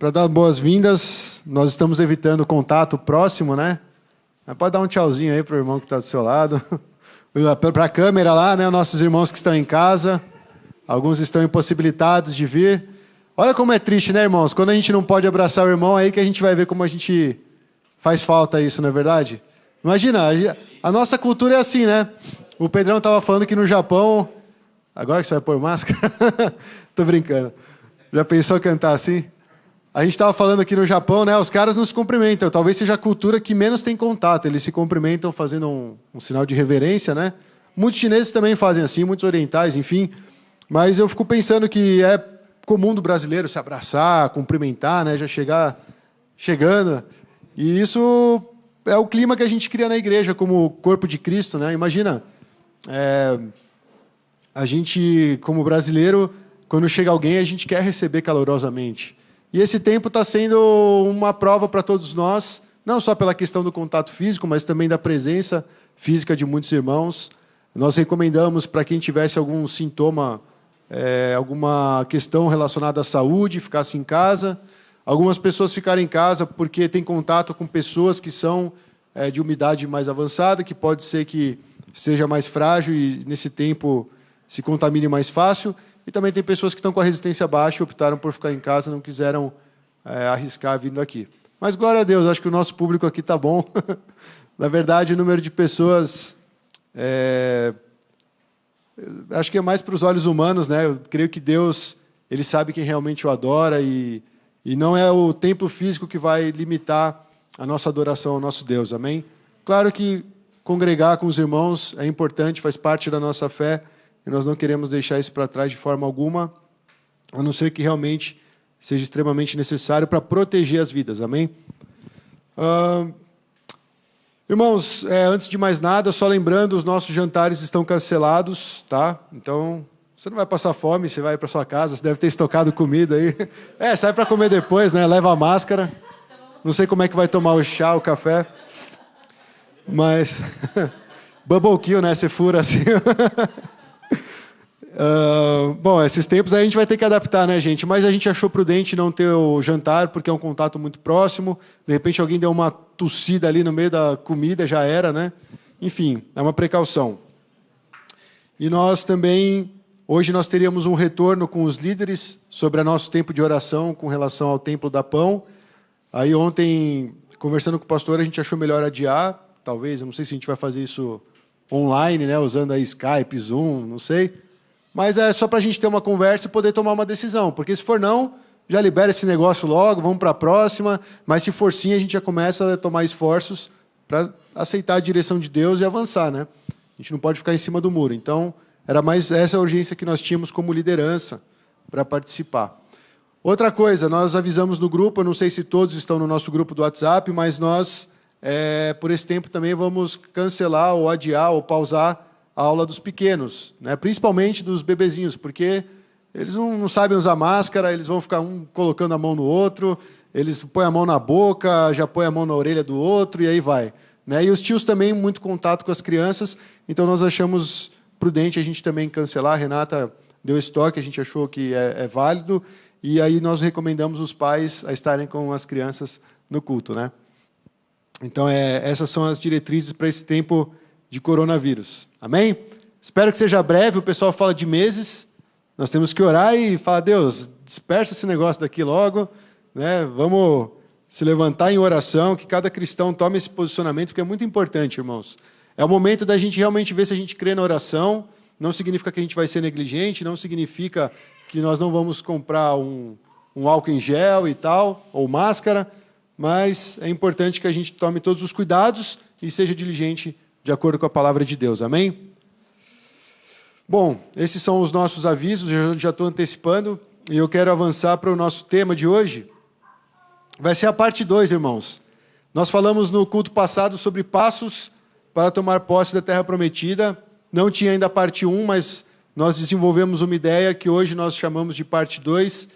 para dar boas-vindas, nós estamos evitando contato próximo, né? Mas pode dar um tchauzinho aí para o irmão que está do seu lado. Para a câmera lá, né? Nossos irmãos que estão em casa. Alguns estão impossibilitados de vir. Olha como é triste, né, irmãos? Quando a gente não pode abraçar o irmão, aí que a gente vai ver como a gente faz falta isso, não é verdade? Imagina, a nossa cultura é assim, né? O Pedrão estava falando que no Japão... Agora que você vai pôr máscara? Tô brincando. Já pensou cantar assim? A gente estava falando aqui no Japão, né? Os caras não se cumprimentam. Talvez seja a cultura que menos tem contato. Eles se cumprimentam fazendo um sinal de reverência, né? Muitos chineses também fazem assim, muitos orientais, enfim. Mas eu fico pensando que é comum do brasileiro se abraçar, cumprimentar, né? Já chegando. E isso é o clima que a gente cria na igreja como corpo de Cristo, né? Imagina, a gente, como brasileiro, quando chega alguém, a gente quer receber calorosamente. E esse tempo está sendo uma prova para todos nós, não só pela questão do contato físico, mas também da presença física de muitos irmãos. Nós recomendamos para quem tivesse algum sintoma, alguma questão relacionada à saúde, ficasse em casa. Algumas pessoas ficaram em casa porque têm contato com pessoas que são de umidade mais avançada, que pode ser que seja mais frágil e, nesse tempo, se contamine mais fácil. E também tem pessoas que estão com a resistência baixa e optaram por ficar em casa, não quiseram arriscar vindo aqui. Mas, glória a Deus, acho que o nosso público aqui está bom. Na verdade, o número de pessoas... acho que é mais para os olhos humanos, né? Eu creio que Deus, Ele sabe quem realmente o adora e não é o tempo físico que vai limitar a nossa adoração ao nosso Deus, amém? Claro que congregar com os irmãos é importante, faz parte da nossa fé, e nós não queremos deixar isso para trás de forma alguma, a não ser que realmente seja extremamente necessário para proteger as vidas, amém? Irmãos, antes de mais nada, só lembrando, os nossos jantares estão cancelados, tá? Então, você não vai passar fome, você vai para sua casa, você deve ter estocado comida aí. Sai para comer depois, né? Leva a máscara. Não sei como é que vai tomar o chá, o café. Mas, bubble kill, né? Você fura assim. Bom, esses tempos aí a gente vai ter que adaptar, né, gente? Mas a gente achou prudente não ter o jantar, porque é um contato muito próximo. De repente alguém deu uma tossida ali no meio da comida, já era, né? Enfim, é uma precaução. E nós também, hoje nós teríamos um retorno com os líderes sobre o nosso tempo de oração com relação ao Templo da Pão. Aí ontem, conversando com o pastor, a gente achou melhor adiar. Talvez, eu não sei se a gente vai fazer isso online, né? Usando aí Skype, Zoom, não sei. Mas é só para a gente ter uma conversa e poder tomar uma decisão. Porque se for não, já libera esse negócio logo, vamos para a próxima. Mas se for sim, a gente já começa a tomar esforços para aceitar a direção de Deus e avançar, né? A gente não pode ficar em cima do muro. Então, era mais essa urgência que nós tínhamos como liderança para participar. Outra coisa, nós avisamos no grupo, eu não sei se todos estão no nosso grupo do WhatsApp, mas nós, por esse tempo, também vamos cancelar ou adiar ou pausar a aula dos pequenos, né? Principalmente dos bebezinhos, porque eles não sabem usar máscara, eles vão ficar um colocando a mão no outro, eles põem a mão na boca, já põem a mão na orelha do outro, e aí vai, né? E os tios também, muito contato com as crianças, então nós achamos prudente a gente também cancelar. A Renata deu esse toque, a gente achou que é válido, e aí nós recomendamos os pais a estarem com as crianças no culto, né? Então, essas são as diretrizes para esse tempo de coronavírus. Amém? Espero que seja breve. O pessoal fala de meses. Nós temos que orar e falar: Deus, dispersa esse negócio daqui logo, né? Vamos se levantar em oração, que cada cristão tome esse posicionamento, porque é muito importante, irmãos. É o momento da gente realmente ver se a gente crê na oração. Não significa que a gente vai ser negligente, não significa que nós não vamos comprar um álcool em gel e tal, ou máscara, mas é importante que a gente tome todos os cuidados e seja diligente de acordo com a palavra de Deus. Amém? Bom, esses são os nossos avisos, eu já estou antecipando, e eu quero avançar para o nosso tema de hoje. Vai ser a parte 2, irmãos. Nós falamos no culto passado sobre passos para tomar posse da terra prometida. Não tinha ainda a parte 1, mas nós desenvolvemos uma ideia que hoje nós chamamos de parte 2.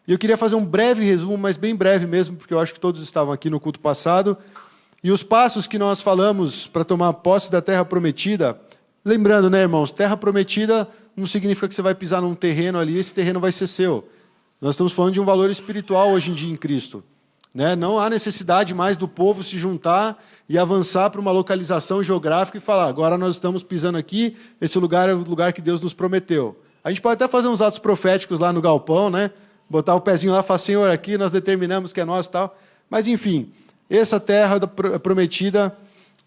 E eu queria fazer um breve resumo, mas bem breve mesmo, porque eu acho que todos estavam aqui no culto passado. E os passos que nós falamos para tomar posse da terra prometida, lembrando, né, irmãos, terra prometida não significa que você vai pisar num terreno ali e esse terreno vai ser seu. Nós estamos falando de um valor espiritual hoje em dia em Cristo. Né? Não há necessidade mais do povo se juntar e avançar para uma localização geográfica e falar, agora nós estamos pisando aqui, esse lugar é o lugar que Deus nos prometeu. A gente pode até fazer uns atos proféticos lá no galpão, né? Botar o pezinho lá e falar, Senhor, aqui nós determinamos que é nosso e tal. Mas, enfim, essa terra prometida,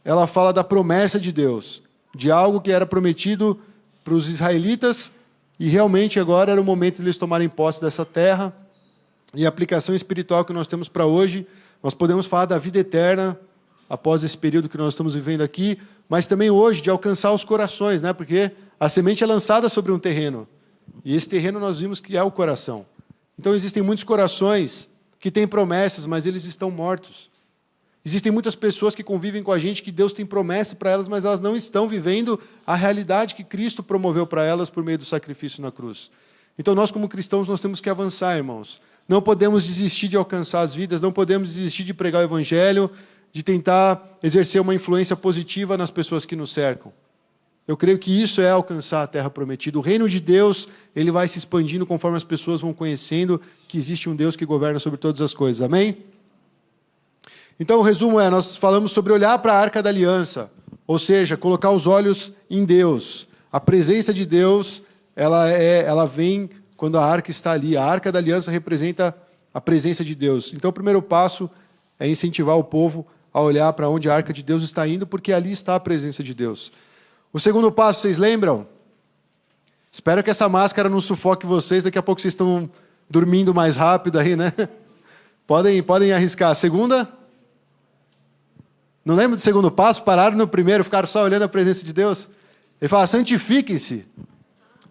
ela fala da promessa de Deus, de algo que era prometido para os israelitas, e realmente agora era o momento de eles tomarem posse dessa terra. E a aplicação espiritual que nós temos para hoje, nós podemos falar da vida eterna, após esse período que nós estamos vivendo aqui, mas também hoje de alcançar os corações, né? Porque a semente é lançada sobre um terreno, e esse terreno nós vimos que é o coração. Então existem muitos corações que têm promessas, mas eles estão mortos. Existem muitas pessoas que convivem com a gente, que Deus tem promessa para elas, mas elas não estão vivendo a realidade que Cristo promoveu para elas por meio do sacrifício na cruz. Então nós, como cristãos, nós temos que avançar, irmãos. Não podemos desistir de alcançar as vidas, não podemos desistir de pregar o Evangelho, de tentar exercer uma influência positiva nas pessoas que nos cercam. Eu creio que isso é alcançar a terra prometida. O reino de Deus, ele vai se expandindo conforme as pessoas vão conhecendo que existe um Deus que governa sobre todas as coisas. Amém? Então, o resumo é, nós falamos sobre olhar para a Arca da Aliança, ou seja, colocar os olhos em Deus. A presença de Deus, ela vem quando a arca está ali. A Arca da Aliança representa a presença de Deus. Então, o primeiro passo é incentivar o povo a olhar para onde a Arca de Deus está indo, porque ali está a presença de Deus. O segundo passo, vocês lembram? Espero que essa máscara não sufoque vocês, daqui a pouco vocês estão dormindo mais rápido aí, né? Podem arriscar. A segunda? Não lembra do segundo passo? Pararam no primeiro, ficaram só olhando a presença de Deus? Ele fala, santifiquem-se.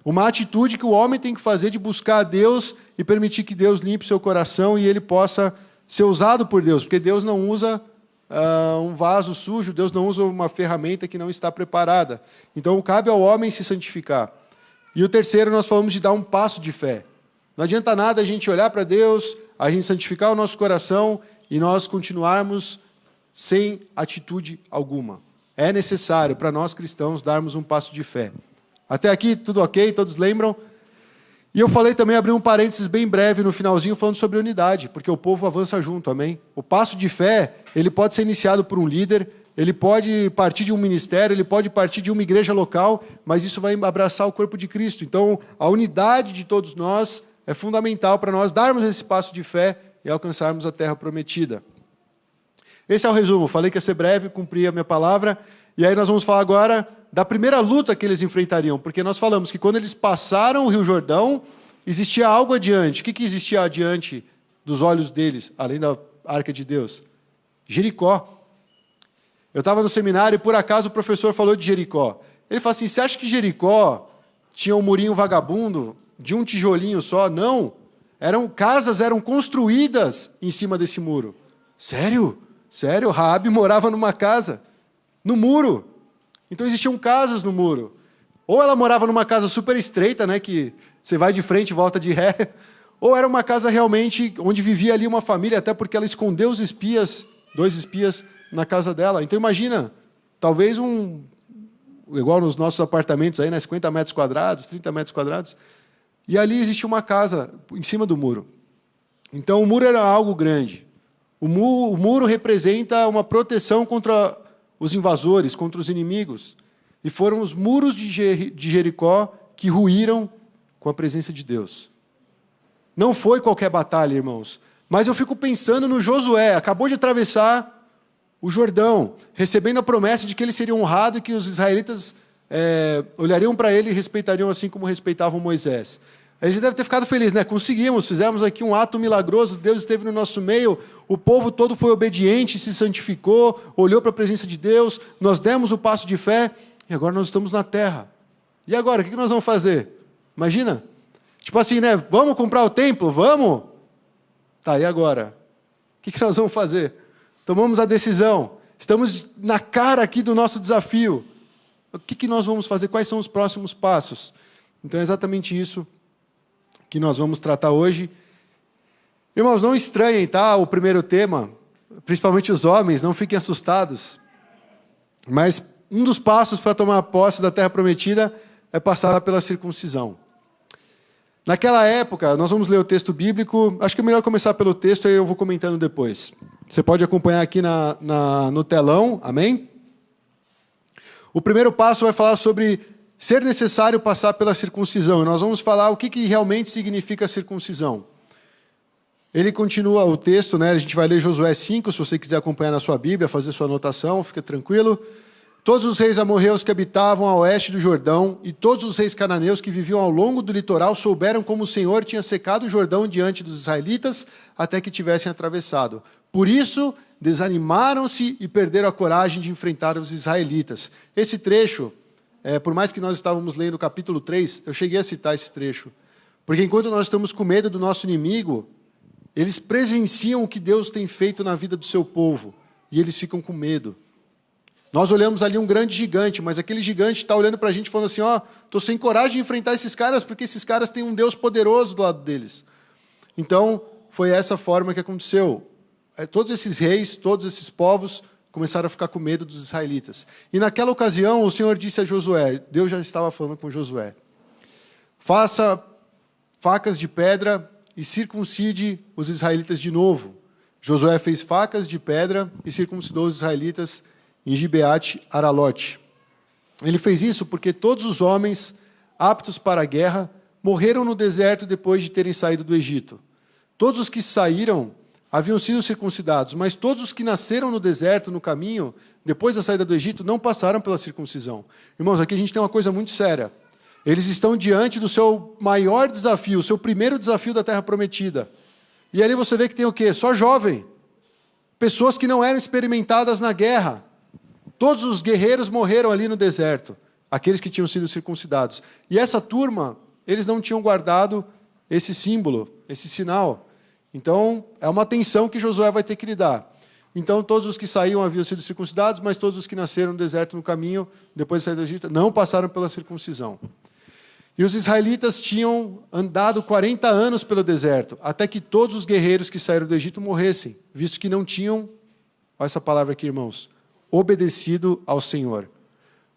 Uma atitude que o homem tem que fazer de buscar a Deus e permitir que Deus limpe seu coração e ele possa ser usado por Deus, porque Deus não usa um vaso sujo, Deus não usa uma ferramenta que não está preparada. Então, cabe ao homem se santificar. E o terceiro, nós falamos de dar um passo de fé. Não adianta nada a gente olhar para Deus, a gente santificar o nosso coração e nós continuarmos sem atitude alguma. É necessário para nós cristãos darmos um passo de fé. Até aqui, tudo ok? Todos lembram? E eu falei também, abri um parênteses bem breve no finalzinho, falando sobre unidade, porque o povo avança junto, amém? O passo de fé, ele pode ser iniciado por um líder, ele pode partir de um ministério, ele pode partir de uma igreja local, mas isso vai abraçar o corpo de Cristo. Então, a unidade de todos nós é fundamental para nós darmos esse passo de fé e alcançarmos a terra prometida. Esse é o resumo. Falei que ia ser breve, cumpri a minha palavra. E aí nós vamos falar agora da primeira luta que eles enfrentariam. Porque nós falamos que quando eles passaram o Rio Jordão, existia algo adiante. O que existia adiante dos olhos deles, além da Arca de Deus? Jericó. Eu estava no seminário e por acaso o professor falou de Jericó. Ele falou assim, você acha que Jericó tinha um murinho vagabundo de um tijolinho só? Não. Casas eram construídas em cima desse muro. Sério? Sério, Raabe morava numa casa, no muro. Então existiam casas no muro. Ou ela morava numa casa super estreita, né, que você vai de frente e volta de ré, ou era uma casa realmente onde vivia ali uma família, até porque ela escondeu os espias, 2 espias, na casa dela. Então imagina, talvez igual nos nossos apartamentos aí, né, 50 metros quadrados, 30 metros quadrados, e ali existia uma casa em cima do muro. Então o muro era algo grande. O muro representa uma proteção contra os invasores, contra os inimigos. E foram os muros de Jericó que ruíram com a presença de Deus. Não foi qualquer batalha, irmãos. Mas eu fico pensando no Josué, acabou de atravessar o Jordão, recebendo a promessa de que ele seria honrado e que os israelitas olhariam para ele e respeitariam assim como respeitavam Moisés. A gente deve ter ficado feliz, né? Conseguimos, fizemos aqui um ato milagroso, Deus esteve no nosso meio, o povo todo foi obediente, se santificou, olhou para a presença de Deus, nós demos o passo de fé, e agora nós estamos na terra. E agora, o que nós vamos fazer? Imagina? Tipo assim, né? Vamos comprar o templo? Vamos? Tá, e agora? O que nós vamos fazer? Tomamos a decisão, estamos na cara aqui do nosso desafio. O que nós vamos fazer? Quais são os próximos passos? Então é exatamente isso que nós vamos tratar hoje. Irmãos, não estranhem, tá? O primeiro tema, principalmente os homens, não fiquem assustados. Mas um dos passos para tomar posse da terra prometida é passar pela circuncisão. Naquela época, nós vamos ler o texto bíblico, acho que é melhor começar pelo texto, aí eu vou comentando depois. Você pode acompanhar aqui no telão, amém? O primeiro passo vai falar sobre ser necessário passar pela circuncisão. E nós vamos falar o que realmente significa circuncisão. Ele continua o texto, né? A gente vai ler Josué 5, se você quiser acompanhar na sua Bíblia, fazer sua anotação, fica tranquilo. Todos os reis amorreus que habitavam a oeste do Jordão e todos os reis cananeus que viviam ao longo do litoral souberam como o Senhor tinha secado o Jordão diante dos israelitas até que tivessem atravessado. Por isso, desanimaram-se e perderam a coragem de enfrentar os israelitas. Esse trecho, por mais que nós estávamos lendo o capítulo 3, eu cheguei a citar esse trecho. Porque enquanto nós estamos com medo do nosso inimigo, eles presenciam o que Deus tem feito na vida do seu povo. E eles ficam com medo. Nós olhamos ali um grande gigante, mas aquele gigante está olhando para a gente falando assim, estou sem coragem de enfrentar esses caras, porque esses caras têm um Deus poderoso do lado deles. Então, foi essa forma que aconteceu. Todos esses reis, todos esses povos começaram a ficar com medo dos israelitas. E naquela ocasião, o Senhor disse a Josué, Deus já estava falando com Josué, faça facas de pedra e circuncide os israelitas de novo. Josué fez facas de pedra e circuncidou os israelitas em Gibeate Aralote. Ele fez isso porque todos os homens aptos para a guerra morreram no deserto depois de terem saído do Egito. Todos os que saíram haviam sido circuncidados, mas todos os que nasceram no deserto, no caminho, depois da saída do Egito, não passaram pela circuncisão. Irmãos, aqui a gente tem uma coisa muito séria. Eles estão diante do seu maior desafio, o seu primeiro desafio da Terra Prometida. E ali você vê que tem o quê? Só jovem. Pessoas que não eram experimentadas na guerra. Todos os guerreiros morreram ali no deserto, aqueles que tinham sido circuncidados. E essa turma, eles não tinham guardado esse símbolo, esse sinal. Então, é uma tensão que Josué vai ter que lidar. Então, todos os que saíam haviam sido circuncidados, mas todos os que nasceram no deserto no caminho, depois de sair do Egito, não passaram pela circuncisão. E os israelitas tinham andado 40 anos pelo deserto, até que todos os guerreiros que saíram do Egito morressem, visto que não tinham, olha essa palavra aqui, irmãos, obedecido ao Senhor.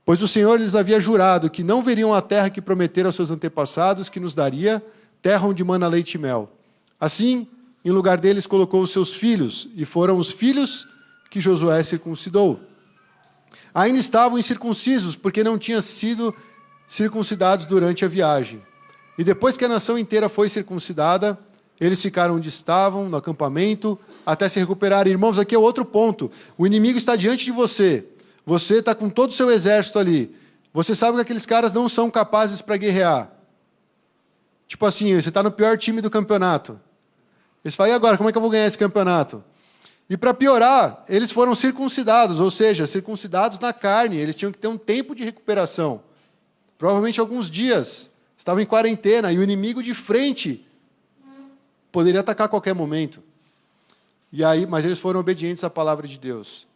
Pois o Senhor lhes havia jurado que não veriam a terra que prometera aos seus antepassados, que nos daria, terra onde mana leite e mel. Assim, em lugar deles colocou os seus filhos, e foram os filhos que Josué circuncidou. Ainda estavam incircuncisos, porque não tinham sido circuncidados durante a viagem. E depois que a nação inteira foi circuncidada, eles ficaram onde estavam, no acampamento, até se recuperarem. Irmãos, aqui é outro ponto. O inimigo está diante de você. Você está com todo o seu exército ali. Você sabe que aqueles caras não são capazes para guerrear. Tipo assim, você está no pior time do campeonato. Eles falam, e agora, como é que eu vou ganhar esse campeonato? E para piorar, eles foram circuncidados, ou seja, circuncidados na carne. Eles tinham que ter um tempo de recuperação. Provavelmente alguns dias. Estavam em quarentena e o inimigo de frente poderia atacar a qualquer momento. E aí, mas eles foram obedientes à palavra de Deus.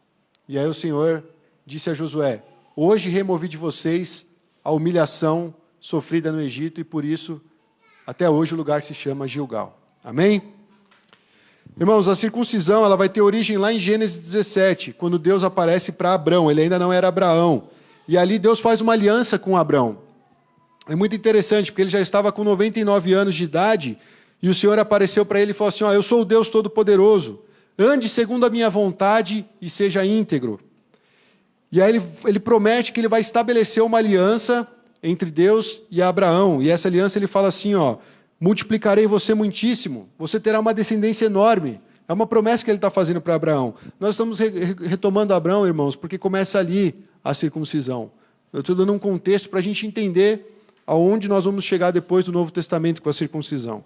E aí o Senhor disse a Josué, hoje removi de vocês a humilhação sofrida no Egito e por isso, até hoje, o lugar se chama Gilgal. Amém? Irmãos, a circuncisão ela vai ter origem lá em Gênesis 17, quando Deus aparece para Abrão. Ele ainda não era Abraão. E ali Deus faz uma aliança com Abrão. É muito interessante, porque ele já estava com 99 anos de idade, e o Senhor apareceu para ele e falou assim, eu sou o Deus Todo-Poderoso, ande segundo a minha vontade e seja íntegro. E aí ele promete que ele vai estabelecer uma aliança entre Deus e Abraão. E essa aliança ele fala assim, multiplicarei você muitíssimo, você terá uma descendência enorme. É uma promessa que ele está fazendo para Abraão. Nós estamos retomando Abraão, irmãos, porque começa ali a circuncisão. Eu estou dando um contexto para a gente entender aonde nós vamos chegar depois do Novo Testamento com a circuncisão.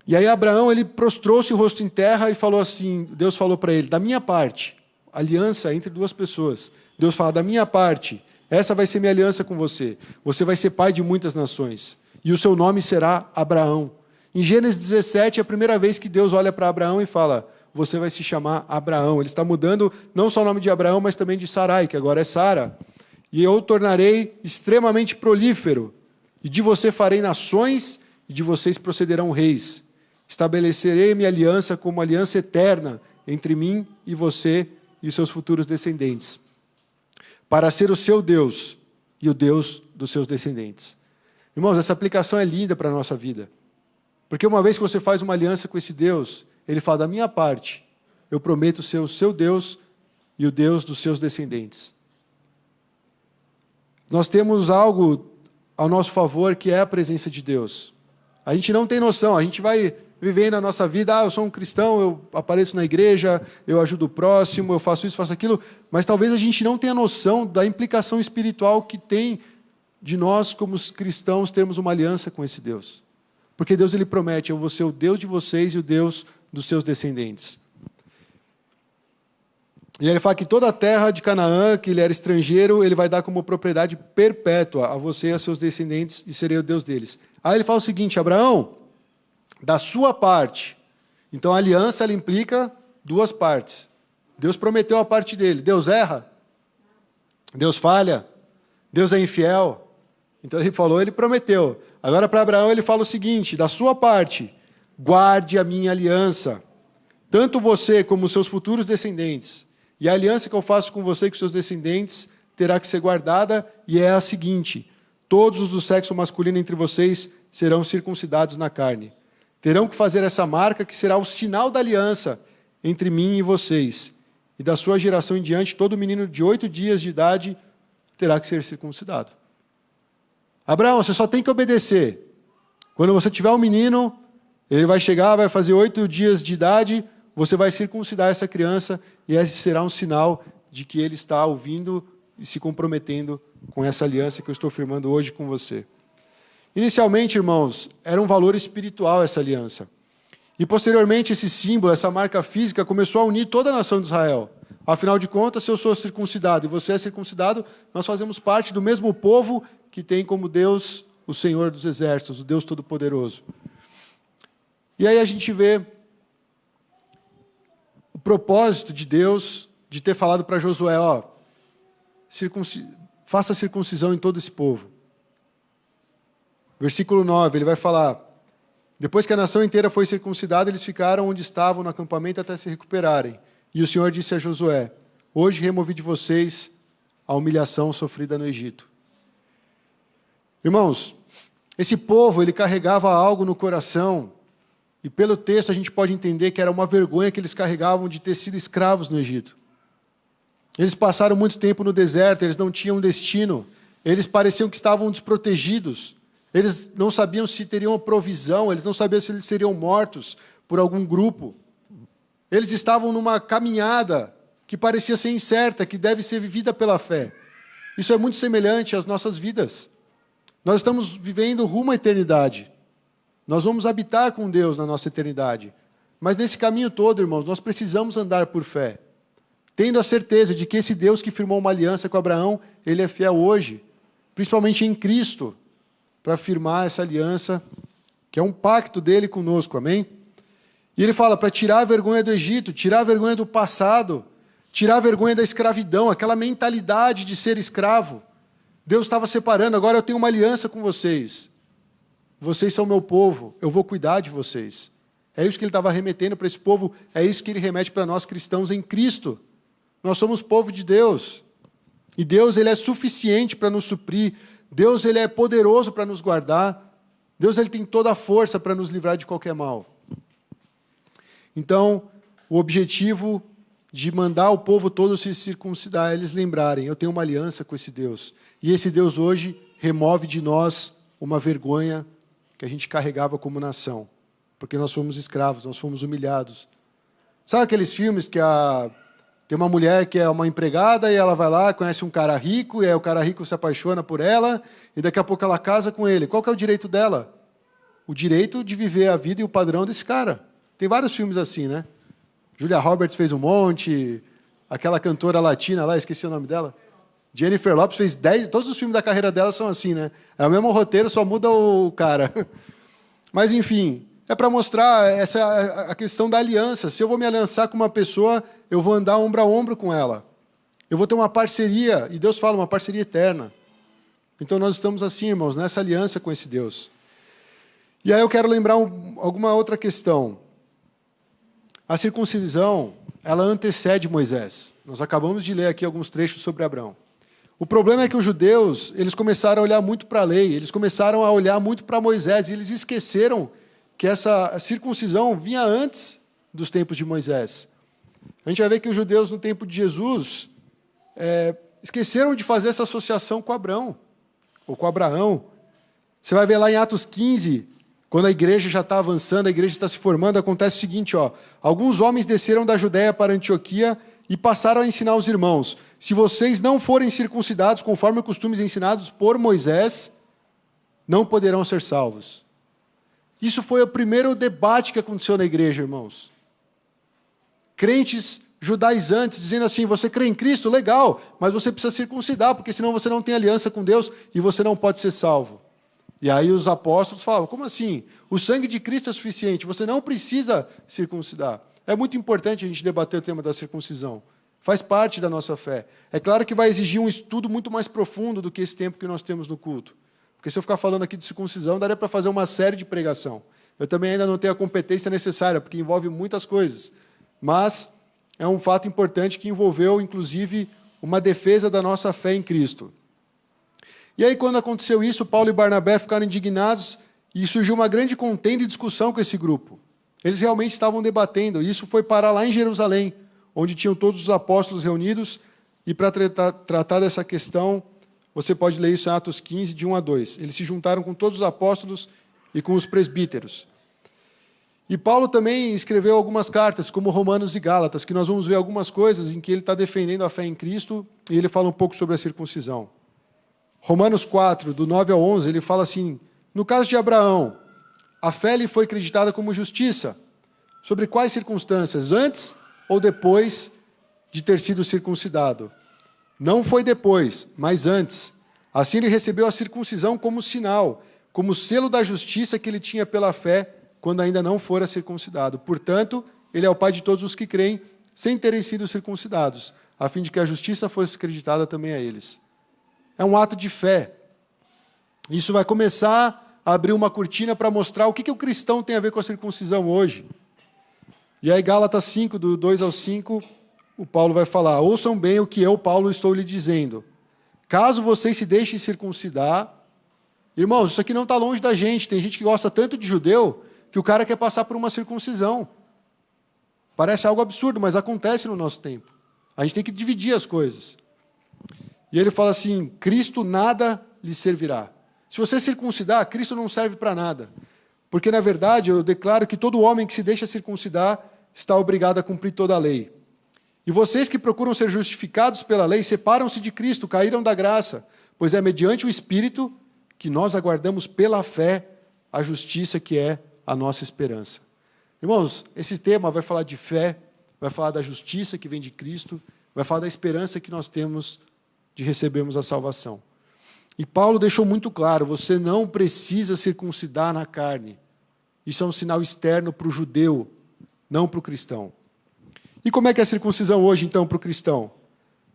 E aí Abraão, ele prostrou-se o rosto em terra e falou assim, Deus falou para ele, da minha parte, aliança entre duas pessoas. Deus fala, da minha parte, essa vai ser minha aliança com você. Você vai ser pai de muitas nações. E o seu nome será Abraão. Em Gênesis 17, é a primeira vez que Deus olha para Abraão e fala, você vai se chamar Abraão. Ele está mudando não só o nome de Abraão, mas também de Sarai, que agora é Sara. E eu o tornarei extremamente prolífero. E de você farei nações, e de vocês procederão reis. Estabelecerei minha aliança como aliança eterna entre mim e você e os seus futuros descendentes, para ser o seu Deus e o Deus dos seus descendentes. Irmãos, essa aplicação é linda para a nossa vida. Porque uma vez que você faz uma aliança com esse Deus, Ele fala, da minha parte, eu prometo ser o seu Deus e o Deus dos seus descendentes. Nós temos algo ao nosso favor que é a presença de Deus. A gente não tem noção, a gente vai vivendo a nossa vida, eu sou um cristão, eu apareço na igreja, eu ajudo o próximo, eu faço isso, faço aquilo, mas talvez a gente não tenha noção da implicação espiritual que tem de nós, como cristãos, termos uma aliança com esse Deus. Porque Deus ele promete, eu vou ser o Deus de vocês e o Deus dos seus descendentes. E ele fala que toda a terra de Canaã, que ele era estrangeiro, ele vai dar como propriedade perpétua a você e a seus descendentes, e serei o Deus deles. Aí ele fala o seguinte, Abraão, da sua parte. Então a aliança ela implica duas partes. Deus prometeu a parte dele. Deus erra? Deus falha? Deus é infiel? Então ele falou, ele prometeu. Agora para Abraão ele fala o seguinte, da sua parte, guarde a minha aliança, tanto você como os seus futuros descendentes. E a aliança que eu faço com você e com seus descendentes terá que ser guardada, e é a seguinte, todos os do sexo masculino entre vocês serão circuncidados na carne. Terão que fazer essa marca que será o sinal da aliança entre mim e vocês. E da sua geração em diante, todo menino de 8 dias de idade terá que ser circuncidado. Abraão, você só tem que obedecer. Quando você tiver um menino, ele vai chegar, vai fazer 8 dias de idade, você vai circuncidar essa criança e esse será um sinal de que ele está ouvindo e se comprometendo com essa aliança que eu estou firmando hoje com você. Inicialmente, irmãos, era um valor espiritual essa aliança. E posteriormente esse símbolo, essa marca física começou a unir toda a nação de Israel. Afinal de contas, se eu sou circuncidado e você é circuncidado, nós fazemos parte do mesmo povo que tem como Deus o Senhor dos Exércitos, o Deus Todo-Poderoso. E aí a gente vê o propósito de Deus de ter falado para Josué, faça a circuncisão em todo esse povo. Versículo 9, ele vai falar, depois que a nação inteira foi circuncidada, eles ficaram onde estavam no acampamento até se recuperarem. E o Senhor disse a Josué, hoje removi de vocês a humilhação sofrida no Egito. Irmãos, esse povo, ele carregava algo no coração, e pelo texto a gente pode entender que era uma vergonha que eles carregavam de ter sido escravos no Egito. Eles passaram muito tempo no deserto, eles não tinham destino, eles pareciam que estavam desprotegidos, eles não sabiam se teriam provisão, eles não sabiam se eles seriam mortos por algum grupo. Eles estavam numa caminhada que parecia ser incerta, que deve ser vivida pela fé. Isso é muito semelhante às nossas vidas. Nós estamos vivendo rumo à eternidade. Nós vamos habitar com Deus na nossa eternidade. Mas nesse caminho todo, irmãos, nós precisamos andar por fé. Tendo a certeza de que esse Deus que firmou uma aliança com Abraão, ele é fiel hoje. Principalmente em Cristo, para firmar essa aliança, que é um pacto dele conosco, amém? E ele fala, para tirar a vergonha do Egito, tirar a vergonha do passado, tirar a vergonha da escravidão, aquela mentalidade de ser escravo. Deus estava separando, agora eu tenho uma aliança com vocês. Vocês são meu povo, eu vou cuidar de vocês. É isso que ele estava remetendo para esse povo, é isso que ele remete para nós cristãos em Cristo. Nós somos povo de Deus. E Deus ele é suficiente para nos suprir. Deus ele é poderoso para nos guardar. Deus ele tem toda a força para nos livrar de qualquer mal. Então, o objetivo de mandar o povo todo se circuncidar é eles lembrarem, eu tenho uma aliança com esse Deus. E esse Deus hoje remove de nós uma vergonha que a gente carregava como nação. Porque nós fomos escravos, nós fomos humilhados. Sabe aqueles filmes que tem uma mulher que é uma empregada e ela vai lá, conhece um cara rico, e aí o cara rico se apaixona por ela, e daqui a pouco ela casa com ele. Qual que é o direito dela? O direito de viver a vida e o padrão desse cara. Tem vários filmes assim, né? Julia Roberts fez um monte, aquela cantora latina lá, esqueci o nome dela. Jennifer Lopez fez 10, todos os filmes da carreira dela são assim, né? É o mesmo roteiro, só muda o cara. Mas, enfim, é para mostrar a questão da aliança. Se eu vou me aliançar com uma pessoa, eu vou andar ombro a ombro com ela. Eu vou ter uma parceria, e Deus fala, uma parceria eterna. Então nós estamos assim, irmãos, nessa aliança com esse Deus. E aí eu quero lembrar alguma outra questão. A circuncisão, ela antecede Moisés. Nós acabamos de ler aqui alguns trechos sobre Abraão. O problema é que os judeus, eles começaram a olhar muito para a lei, eles começaram a olhar muito para Moisés, e eles esqueceram que essa circuncisão vinha antes dos tempos de Moisés. A gente vai ver que os judeus, no tempo de Jesus, esqueceram de fazer essa associação com Abraão, ou com Abraão. Você vai ver lá em Atos 15, quando a igreja já está avançando, a igreja está se formando, acontece o seguinte, alguns homens desceram da Judéia para Antioquia e passaram a ensinar os irmãos: se vocês não forem circuncidados conforme os costumes ensinados por Moisés, não poderão ser salvos. Isso foi o primeiro debate que aconteceu na igreja, irmãos. Crentes judaizantes dizendo assim: você crê em Cristo? Legal, mas você precisa circuncidar, porque senão você não tem aliança com Deus e você não pode ser salvo. E aí os apóstolos falavam: como assim? O sangue de Cristo é suficiente, você não precisa circuncidar. É muito importante a gente debater o tema da circuncisão. Faz parte da nossa fé. É claro que vai exigir um estudo muito mais profundo do que esse tempo que nós temos no culto. Porque se eu ficar falando aqui de circuncisão, daria para fazer uma série de pregação. Eu também ainda não tenho a competência necessária, porque envolve muitas coisas. Mas é um fato importante que envolveu, inclusive, uma defesa da nossa fé em Cristo. E aí, quando aconteceu isso, Paulo e Barnabé ficaram indignados e surgiu uma grande contenda e discussão com esse grupo. Eles realmente estavam debatendo, e isso foi parar lá em Jerusalém, onde tinham todos os apóstolos reunidos, e para tratar dessa questão, você pode ler isso em Atos 15, de 1 a 2. Eles se juntaram com todos os apóstolos e com os presbíteros. E Paulo também escreveu algumas cartas, como Romanos e Gálatas, que nós vamos ver algumas coisas em que ele está defendendo a fé em Cristo, e ele fala um pouco sobre a circuncisão. Romanos 4, do 9 ao 11, ele fala assim: no caso de Abraão, a fé lhe foi acreditada como justiça. Sobre quais circunstâncias? Antes ou depois de ter sido circuncidado? Não foi depois, mas antes. Assim ele recebeu a circuncisão como sinal, como selo da justiça que ele tinha pela fé, quando ainda não fora circuncidado. Portanto, ele é o pai de todos os que creem, sem terem sido circuncidados, a fim de que a justiça fosse acreditada também a eles. É um ato de fé. Isso vai começar a abrir uma cortina para mostrar o que o cristão tem a ver com a circuncisão hoje. E aí, Gálatas 5, do 2 ao 5, o Paulo vai falar: ouçam bem o que eu, Paulo, estou lhe dizendo. Caso vocês se deixem circuncidar... Irmãos, isso aqui não está longe da gente. Tem gente que gosta tanto de judeu que o cara quer passar por uma circuncisão. Parece algo absurdo, mas acontece no nosso tempo. A gente tem que dividir as coisas. E ele fala assim: Cristo nada lhe servirá. Se você circuncidar, Cristo não serve para nada. Porque, na verdade, eu declaro que todo homem que se deixa circuncidar está obrigado a cumprir toda a lei. E vocês que procuram ser justificados pela lei, separam-se de Cristo, caíram da graça, pois é mediante o Espírito que nós aguardamos pela fé a justiça que é a nossa esperança. Irmãos, esse tema vai falar de fé, vai falar da justiça que vem de Cristo, vai falar da esperança que nós temos de recebermos a salvação. E Paulo deixou muito claro: você não precisa circuncidar na carne. Isso é um sinal externo para o judeu, não para o cristão. E como é que é a circuncisão hoje, então, para o cristão?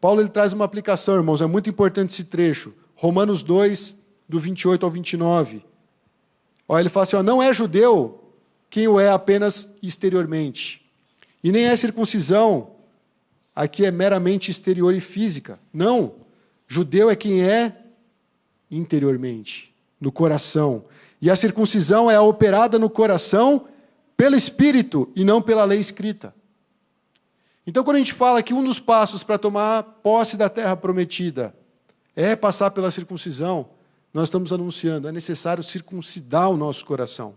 Paulo ele traz uma aplicação, irmãos, é muito importante esse trecho. Romanos 2, do 28 ao 29. Olha, ele fala assim: não é judeu quem o é apenas exteriormente. E nem é circuncisão, aqui é meramente exterior e física. Não, judeu é quem é interiormente, no coração. E a circuncisão é operada no coração pelo Espírito e não pela lei escrita. Então, quando a gente fala que um dos passos para tomar posse da terra prometida é passar pela circuncisão, nós estamos anunciando: é necessário circuncidar o nosso coração.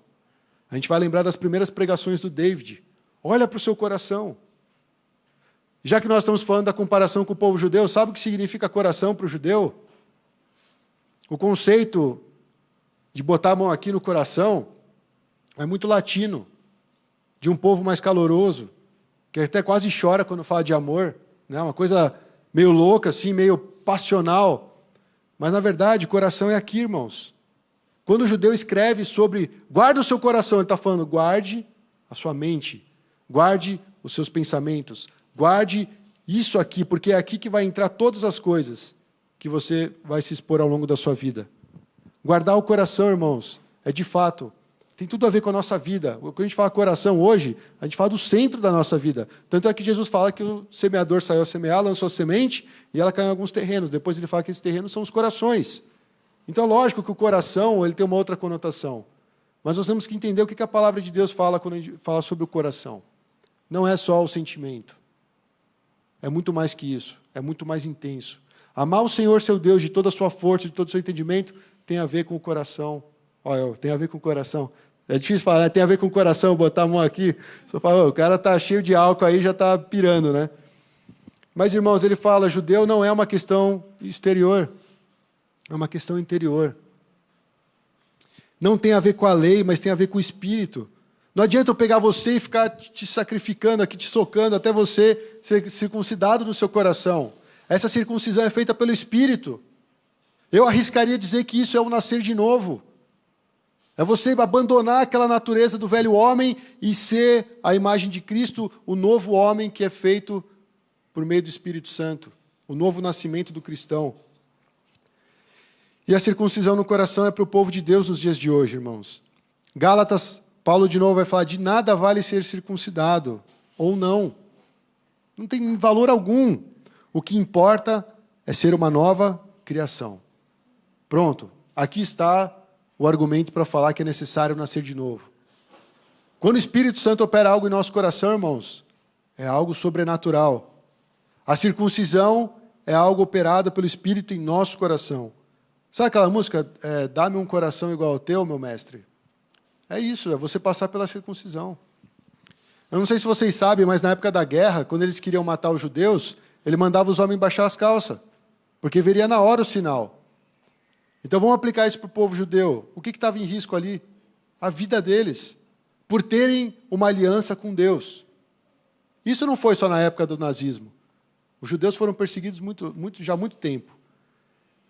A gente vai lembrar das primeiras pregações do David. Olha para o seu coração. Já que nós estamos falando da comparação com o povo judeu, sabe o que significa coração para o judeu? O conceito de botar a mão aqui no coração é muito latino, de um povo mais caloroso, que até quase chora quando fala de amor, né? Uma coisa meio louca, assim, meio passional. Mas, na verdade, coração é aqui, irmãos. Quando o judeu escreve sobre guarda o seu coração, ele está falando: guarde a sua mente, guarde os seus pensamentos, guarde isso aqui, porque é aqui que vai entrar todas as coisas que você vai se expor ao longo da sua vida. Guardar o coração, irmãos, é de fato. Tem tudo a ver com a nossa vida. Quando a gente fala coração hoje, a gente fala do centro da nossa vida. Tanto é que Jesus fala que o semeador saiu a semear, lançou a semente, e ela caiu em alguns terrenos. Depois ele fala que esses terrenos são os corações. Então, lógico que o coração ele tem uma outra conotação. Mas nós temos que entender o que a palavra de Deus fala quando a gente fala sobre o coração. Não é só o sentimento. É muito mais que isso. É muito mais intenso. Amar o Senhor, seu Deus, de toda a sua força, de todo o seu entendimento, tem a ver com o coração. Olha, tem a ver com o coração. É difícil falar, tem a ver com o coração, botar a mão aqui. Só fala, o cara está cheio de álcool aí, já está pirando, né? Mas, irmãos, ele fala, judeu não é uma questão exterior, é uma questão interior. Não tem a ver com a lei, mas tem a ver com o espírito. Não adianta eu pegar você e ficar te sacrificando aqui, te socando, até você ser circuncidado no seu coração. Essa circuncisão é feita pelo espírito. Eu arriscaria dizer que isso é o nascer de novo. É você abandonar aquela natureza do velho homem e ser a imagem de Cristo, o novo homem que é feito por meio do Espírito Santo. O novo nascimento do cristão. E a circuncisão no coração é para o povo de Deus nos dias de hoje, irmãos. Gálatas, Paulo de novo vai falar, de nada vale ser circuncidado, ou não. Não tem valor algum. O que importa é ser uma nova criação. Pronto, aqui está o argumento para falar que é necessário nascer de novo. Quando o Espírito Santo opera algo em nosso coração, irmãos, é algo sobrenatural. A circuncisão é algo operado pelo Espírito em nosso coração. Sabe aquela música, dá-me um coração igual ao teu, meu mestre? É isso, é você passar pela circuncisão. Eu não sei se vocês sabem, mas na época da guerra, quando eles queriam matar os judeus, ele mandava os homens baixar as calças, porque veria na hora o sinal. Então vamos aplicar isso para o povo judeu. O que estava em risco ali? A vida deles, por terem uma aliança com Deus. Isso não foi só na época do nazismo. Os judeus foram perseguidos já há muito tempo.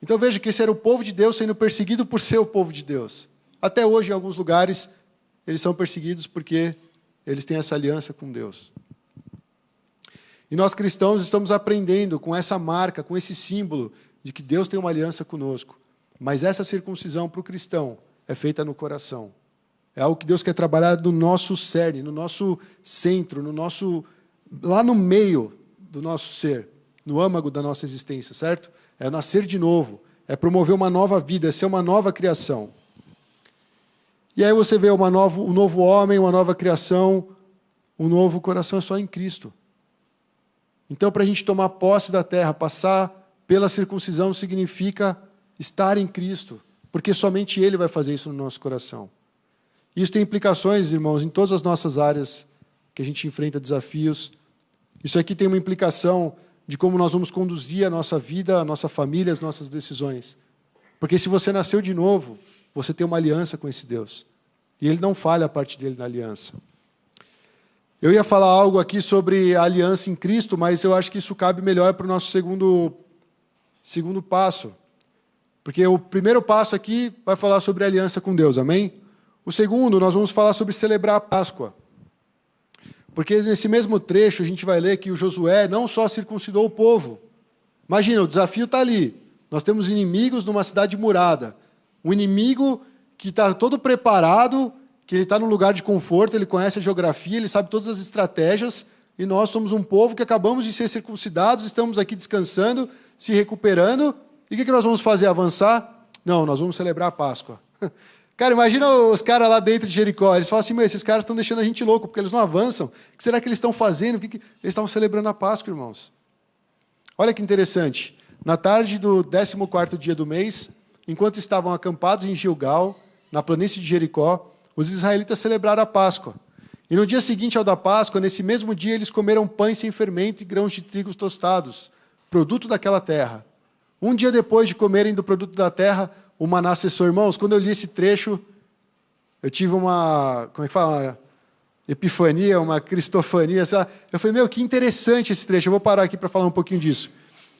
Então veja que esse era o povo de Deus sendo perseguido por ser o povo de Deus. Até hoje, em alguns lugares, eles são perseguidos porque eles têm essa aliança com Deus. E nós cristãos estamos aprendendo com essa marca, com esse símbolo de que Deus tem uma aliança conosco. Mas essa circuncisão para o cristão é feita no coração. É algo que Deus quer trabalhar no nosso cerne, no nosso centro, lá no meio do nosso ser, no âmago da nossa existência, certo? É nascer de novo, é promover uma nova vida, é ser uma nova criação. E aí você vê um novo homem, uma nova criação, um novo coração é só em Cristo. Então, para a gente tomar posse da terra, passar pela circuncisão, significa estar em Cristo, porque somente Ele vai fazer isso no nosso coração. Isso tem implicações, irmãos, em todas as nossas áreas que a gente enfrenta desafios. Isso aqui tem uma implicação de como nós vamos conduzir a nossa vida, a nossa família, as nossas decisões. Porque se você nasceu de novo, você tem uma aliança com esse Deus. E Ele não falha a parte dele na aliança. Eu ia falar algo aqui sobre a aliança em Cristo, mas eu acho que isso cabe melhor para o nosso segundo passo. Porque o primeiro passo aqui vai falar sobre a aliança com Deus, amém? O segundo, nós vamos falar sobre celebrar a Páscoa. Porque nesse mesmo trecho a gente vai ler que o Josué não só circuncidou o povo. Imagina, o desafio está ali. Nós temos inimigos numa cidade murada. Um inimigo que está todo preparado, que ele está num lugar de conforto, ele conhece a geografia, ele sabe todas as estratégias, e nós somos um povo que acabamos de ser circuncidados, estamos aqui descansando, se recuperando, e o que nós vamos fazer? Avançar? Não, nós vamos celebrar a Páscoa. Cara, imagina os caras lá dentro de Jericó, eles falam assim, mas esses caras estão deixando a gente louco, porque eles não avançam. O que será que eles estão fazendo? Eles estavam celebrando a Páscoa, irmãos. Olha que interessante. Na tarde do 14º dia do mês, enquanto estavam acampados em Gilgal, na planície de Jericó, os israelitas celebraram a Páscoa. E no dia seguinte ao da Páscoa, nesse mesmo dia, eles comeram pães sem fermento e grãos de trigo tostados, produto daquela terra. Um dia depois de comerem do produto da terra, o maná cessou. Irmãos, quando eu li esse trecho, eu tive uma epifania, uma cristofania, sei lá. Eu falei, que interessante esse trecho, eu vou parar aqui para falar um pouquinho disso.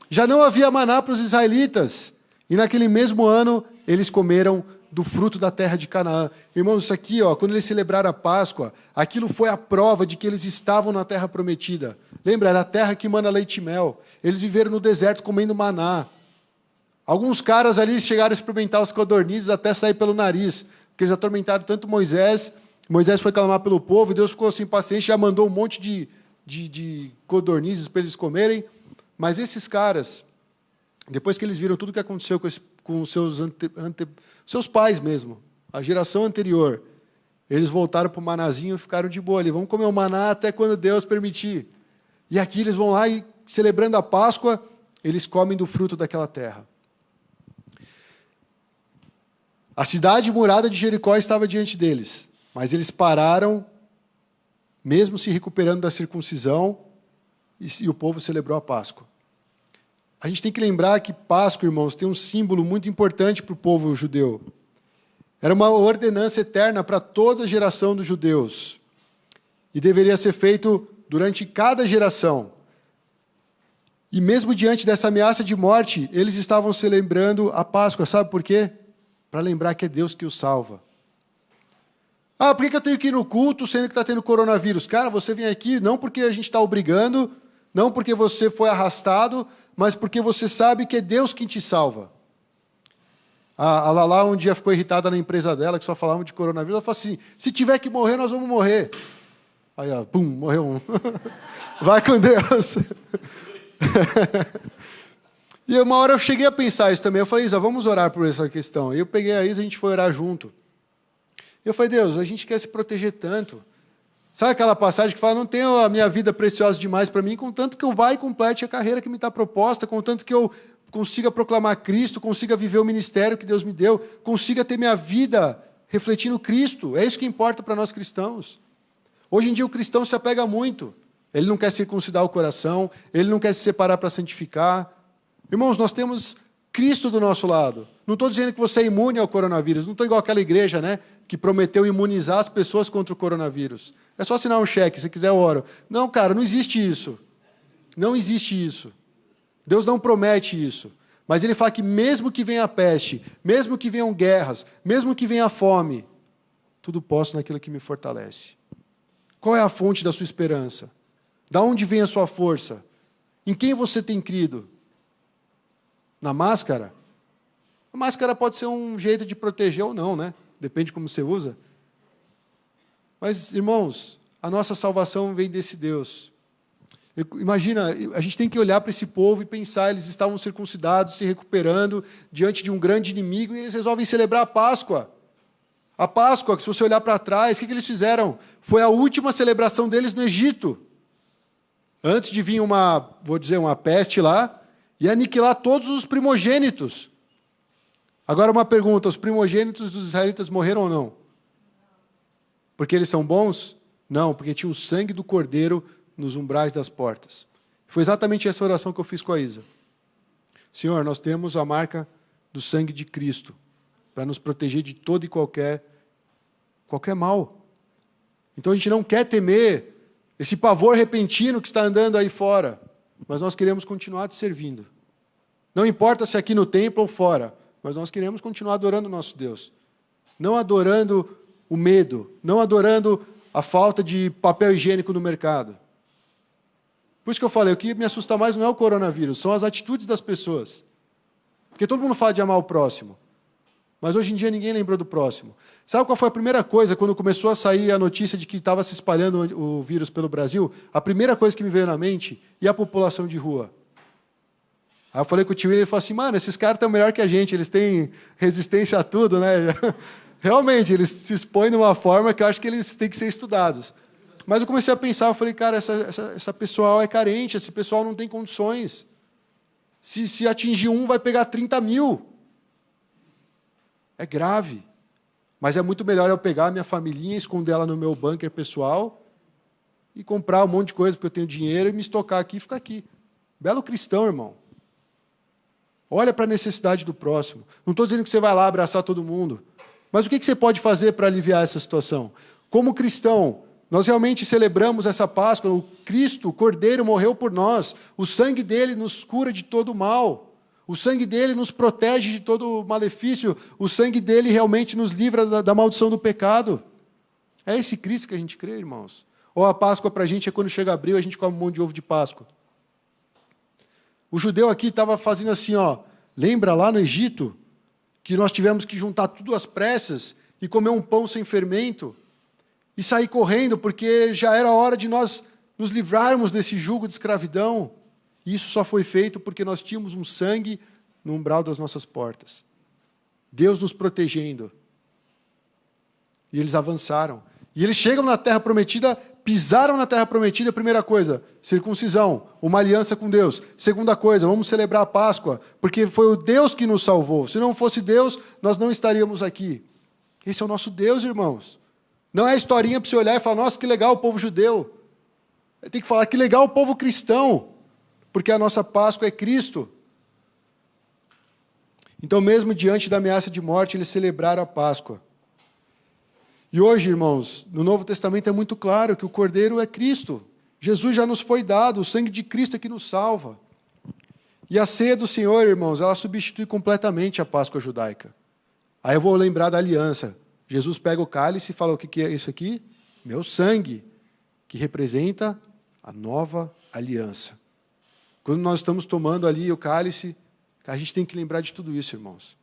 Já não havia maná para os israelitas, e naquele mesmo ano, eles comeram do fruto da terra de Canaã. Irmãos, isso aqui, quando eles celebraram a Páscoa, aquilo foi a prova de que eles estavam na terra prometida. Lembra, era a terra que mana leite e mel. Eles viveram no deserto comendo maná. Alguns caras ali chegaram a experimentar os codornizes até sair pelo nariz. porque eles atormentaram tanto Moisés. Moisés foi clamar pelo povo, e Deus ficou assim impaciente, já mandou um monte de codornizes para eles comerem. Mas esses caras, depois que eles viram tudo o que aconteceu com os seus pais mesmo, a geração anterior, eles voltaram para o manazinho e ficaram de boa ali. Vamos comer o maná até quando Deus permitir. E aqui eles vão lá e, celebrando a Páscoa, eles comem do fruto daquela terra. A cidade murada de Jericó estava diante deles, mas eles pararam, mesmo se recuperando da circuncisão, e o povo celebrou a Páscoa. A gente tem que lembrar que Páscoa, irmãos, tem um símbolo muito importante para o povo judeu. Era uma ordenança eterna para toda a geração dos judeus. E deveria ser feito durante cada geração. E mesmo diante dessa ameaça de morte, eles estavam celebrando a Páscoa. Sabe por quê? Para lembrar que é Deus que os salva. Ah, por que eu tenho que ir no culto sendo que está tendo coronavírus? Cara, você vem aqui não porque a gente está obrigando, não porque você foi arrastado, mas porque você sabe que é Deus quem te salva. A Lala um dia ficou irritada na empresa dela, que só falavam de coronavírus. Ela falou assim, se tiver que morrer, nós vamos morrer. Aí, ó, pum, morreu um. Vai com Deus. E uma hora eu cheguei a pensar isso também. Eu falei, Isa, vamos orar por essa questão. E eu peguei a Isa e a gente foi orar junto. E eu falei, Deus, a gente quer se proteger tanto. Sabe aquela passagem que fala, não tenho a minha vida preciosa demais para mim, contanto que eu vá e complete a carreira que me está proposta, contanto que eu consiga proclamar Cristo, consiga viver o ministério que Deus me deu, consiga ter minha vida refletindo Cristo. É isso que importa para nós cristãos. Hoje em dia o cristão se apega muito. Ele não quer circuncidar o coração, ele não quer se separar para santificar. Irmãos, nós temos Cristo do nosso lado. Não estou dizendo que você é imune ao coronavírus, não estou igual aquela igreja, né, que prometeu imunizar as pessoas contra o coronavírus. É só assinar um cheque, se quiser eu oro. Não, cara, não existe isso. Não existe isso. Deus não promete isso. Mas Ele fala que mesmo que venha a peste, mesmo que venham guerras, mesmo que venha a fome, tudo posso naquilo que me fortalece. Qual é a fonte da sua esperança? Da onde vem a sua força? Em quem você tem crido? Na máscara? A máscara pode ser um jeito de proteger ou não, né? Depende de como você usa. Mas, irmãos, a nossa salvação vem desse Deus. Imagina, a gente tem que olhar para esse povo e pensar, eles estavam circuncidados, se recuperando diante de um grande inimigo, e eles resolvem celebrar a Páscoa. A Páscoa, que se você olhar para trás, o que eles fizeram? Foi a última celebração deles no Egito. Antes de vir uma peste lá, e aniquilar todos os primogênitos. Agora uma pergunta, os primogênitos dos israelitas morreram ou não? Porque eles são bons? Não, porque tinha o sangue do cordeiro nos umbrais das portas. Foi exatamente essa oração que eu fiz com a Isa. Senhor, nós temos a marca do sangue de Cristo, para nos proteger de todo e qualquer mal. Então a gente não quer temer esse pavor repentino que está andando aí fora, mas nós queremos continuar te servindo. Não importa se aqui no templo ou fora, mas nós queremos continuar adorando o nosso Deus. Não adorando o medo, não adorando a falta de papel higiênico no mercado. Por isso que eu falei, o que me assusta mais não é o coronavírus, são as atitudes das pessoas. Porque todo mundo fala de amar o próximo, mas hoje em dia ninguém lembrou do próximo. Sabe qual foi a primeira coisa, quando começou a sair a notícia de que estava se espalhando o vírus pelo Brasil? A primeira coisa que me veio na mente, e a população de rua? Aí eu falei com o tio e ele falou assim, mano, esses caras estão melhor que a gente, eles têm resistência a tudo, né? Realmente, eles se expõem de uma forma que eu acho que eles têm que ser estudados. Mas eu comecei a pensar, eu falei, cara, essa pessoal é carente, esse pessoal não tem condições. Se atingir um, vai pegar 30 mil. É grave. Mas é muito melhor eu pegar a minha familhinha, esconder ela no meu bunker pessoal e comprar um monte de coisa, porque eu tenho dinheiro, e me estocar aqui e ficar aqui. Belo cristão, irmão. Olha para a necessidade do próximo. Não estou dizendo que você vai lá abraçar todo mundo. Mas o que você pode fazer para aliviar essa situação? Como cristão, nós realmente celebramos essa Páscoa. O Cristo, o Cordeiro, morreu por nós. O sangue dele nos cura de todo mal. O sangue dele nos protege de todo malefício. O sangue dele realmente nos livra da maldição do pecado. É esse Cristo que a gente crê, irmãos? Ou a Páscoa para a gente é quando chega abril, a gente come um monte de ovo de Páscoa. O judeu aqui estava fazendo assim, ó, lembra lá no Egito, que nós tivemos que juntar tudo às pressas, e comer um pão sem fermento e sair correndo, porque já era hora de nós nos livrarmos desse jugo de escravidão. E isso só foi feito porque nós tínhamos um sangue no umbral das nossas portas. Deus nos protegendo. E eles avançaram. E eles chegam na terra prometida, pisaram na terra prometida, primeira coisa, circuncisão, uma aliança com Deus. Segunda coisa, vamos celebrar a Páscoa, porque foi o Deus que nos salvou. Se não fosse Deus, nós não estaríamos aqui. Esse é o nosso Deus, irmãos. Não é historinha para você olhar e falar, nossa, que legal o povo judeu. Tem que falar, que legal o povo cristão, porque a nossa Páscoa é Cristo. Então, mesmo diante da ameaça de morte, eles celebraram a Páscoa. E hoje, irmãos, no Novo Testamento é muito claro que o Cordeiro é Cristo. Jesus já nos foi dado, o sangue de Cristo é que nos salva. E a ceia do Senhor, irmãos, ela substitui completamente a Páscoa judaica. Aí eu vou lembrar da aliança. Jesus pega o cálice e fala, o que é isso aqui? Meu sangue, que representa a nova aliança. Quando nós estamos tomando ali o cálice, a gente tem que lembrar de tudo isso, irmãos.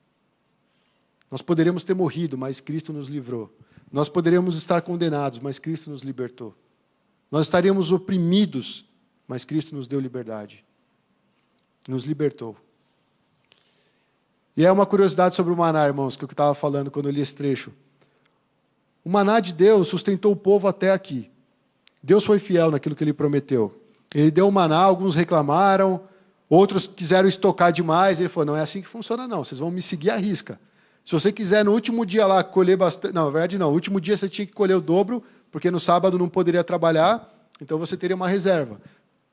Nós poderíamos ter morrido, mas Cristo nos livrou. Nós poderíamos estar condenados, mas Cristo nos libertou. Nós estaríamos oprimidos, mas Cristo nos deu liberdade. Nos libertou. E é uma curiosidade sobre o maná, irmãos, que eu estava falando quando eu li esse trecho. O maná de Deus sustentou o povo até aqui. Deus foi fiel naquilo que Ele prometeu. Ele deu o maná, alguns reclamaram, outros quiseram estocar demais. Ele falou, não é assim que funciona não, vocês vão me seguir à risca. Se você quiser no último dia lá colher bastante... Não, na verdade não, no último dia você tinha que colher o dobro, porque no sábado não poderia trabalhar, então você teria uma reserva.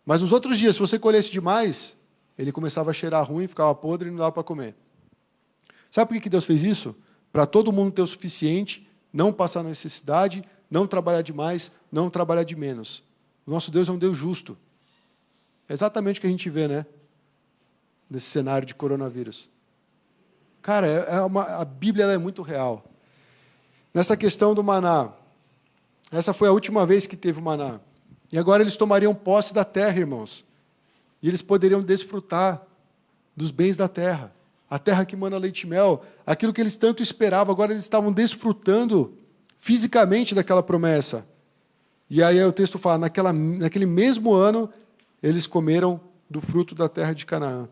Mas nos outros dias, se você colhesse demais, ele começava a cheirar ruim, ficava podre e não dava para comer. Sabe por que Deus fez isso? Para todo mundo ter o suficiente, não passar necessidade, não trabalhar demais, não trabalhar de menos. O nosso Deus é um Deus justo. É exatamente o que a gente vê, né? Nesse cenário de coronavírus. Cara, a Bíblia ela é muito real. Nessa questão do maná, essa foi a última vez que teve o maná. E agora eles tomariam posse da terra, irmãos. E eles poderiam desfrutar dos bens da terra. A terra que mana leite e mel. Aquilo que eles tanto esperavam, agora eles estavam desfrutando fisicamente daquela promessa. E aí o texto fala, naquele mesmo ano, eles comeram do fruto da terra de Canaã.